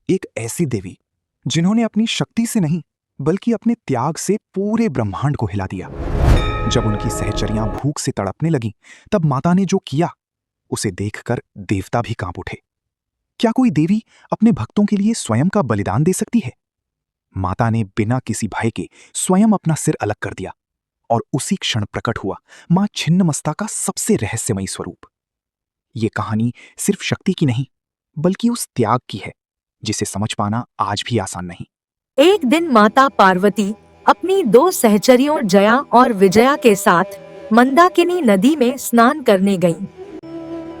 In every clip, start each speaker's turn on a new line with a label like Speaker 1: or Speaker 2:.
Speaker 1: एक ऐसी देवी जिन्होंने अपनी शक्ति से नहीं बल्कि अपने त्याग से पूरे ब्रह्मांड को हिला दिया। जब उनकी सहचरियां भूख से तड़पने लगीं, तब माता ने जो किया उसे देखकर देवता भी कांप उठे। क्या कोई देवी अपने भक्तों के लिए स्वयं का बलिदान दे सकती है? माता ने बिना किसी भय के स्वयं अपना सिर अलग कर दिया और उसी क्षण प्रकट हुआ मां छिन्नमस्ता का सबसे रहस्यमयी स्वरूप। ये कहानी सिर्फ शक्ति की नहीं बल्कि उस त्याग की है जिसे समझ पाना आज भी आसान नहीं।
Speaker 2: एक दिन माता पार्वती अपनी दो सहचरियों जया और विजया के साथ मंदाकिनी नदी में स्नान करने गईं।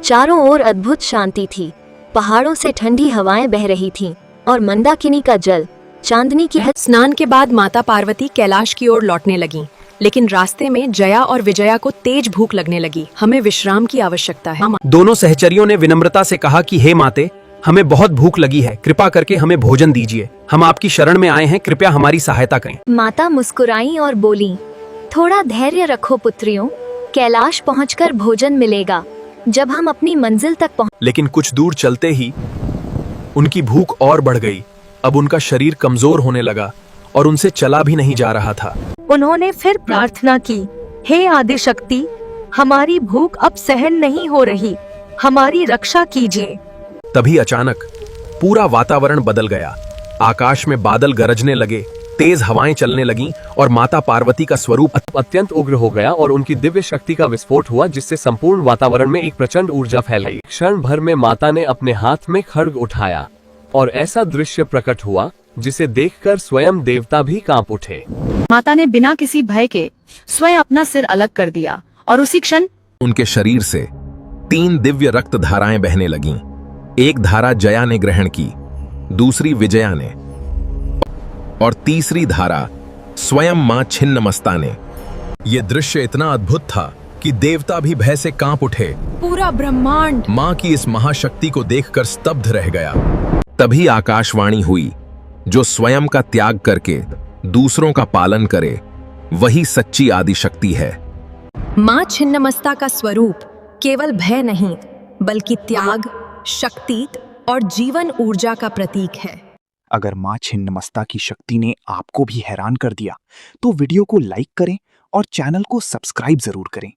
Speaker 3: चारों ओर अद्भुत शांति थी। पहाड़ों से ठंडी हवाएं बह रही थीं और मंदाकिनी का जल चांदनी की
Speaker 4: स्नान के बाद माता पार्वती कैलाश की ओर लौटने लगीं, लेकिन रास्ते में जया और विजया को तेज भूख लगने लगी। हमें विश्राम की आवश्यकता है।
Speaker 5: दोनों सहचरियों ने विनम्रता से कहा कि हे माते, हमें बहुत भूख लगी है, कृपा करके हमें भोजन दीजिए। हम आपकी शरण में आए हैं, कृपया हमारी सहायता करें।
Speaker 3: माता मुस्कुराई और बोली, थोड़ा धैर्य रखो पुत्रियों, कैलाश पहुंचकर भोजन मिलेगा जब हम अपनी मंजिल तक पहुंच।
Speaker 5: लेकिन कुछ दूर चलते ही उनकी भूख और बढ़ गई। अब उनका शरीर कमजोर होने लगा और उनसे चला भी नहीं जा रहा था।
Speaker 2: उन्होंने फिर प्रार्थना की, हे आदिशक्ति, हमारी भूख अब सहन नहीं हो रही, हमारी रक्षा कीजिए।
Speaker 5: तभी अचानक पूरा वातावरण बदल गया। आकाश में बादल गरजने लगे, तेज हवाएं चलने लगीं और माता पार्वती का स्वरूप
Speaker 6: अत्यंत उग्र हो गया और उनकी दिव्य शक्ति का विस्फोट हुआ, जिससे संपूर्ण वातावरण में एक प्रचंड ऊर्जा फैल गई। क्षण भर में माता ने अपने हाथ में खड्ग उठाया और ऐसा दृश्य प्रकट हुआ जिसे देखकर स्वयं देवता भी कांप उठे।
Speaker 4: माता ने बिना किसी भय के स्वयं अपना सिर अलग कर दिया और उसी क्षण
Speaker 7: उनके शरीर से 3 दिव्य रक्त धाराएं बहने लगीं। एक धारा जया ने ग्रहण की, दूसरी विजया ने और तीसरी धारा स्वयं मां छिन्नमस्ता ने। यह दृश्य इतना अद्भुत था कि देवता भी भय से कांप उठे।
Speaker 4: पूरा ब्रह्मांड
Speaker 7: मां की इस महाशक्ति को देखकर स्तब्ध रह गया। तभी आकाशवाणी हुई, जो स्वयं का त्याग करके दूसरों का पालन करे वही सच्ची आदिशक्ति है।
Speaker 4: मां छिन्नमस्ता का स्वरूप केवल भय नहीं बल्कि त्याग, शक्ति और जीवन ऊर्जा का प्रतीक है।
Speaker 1: अगर मां छिन्नमस्ता की शक्ति ने आपको भी हैरान कर दिया तो वीडियो को लाइक करें और चैनल को सब्सक्राइब जरूर करें।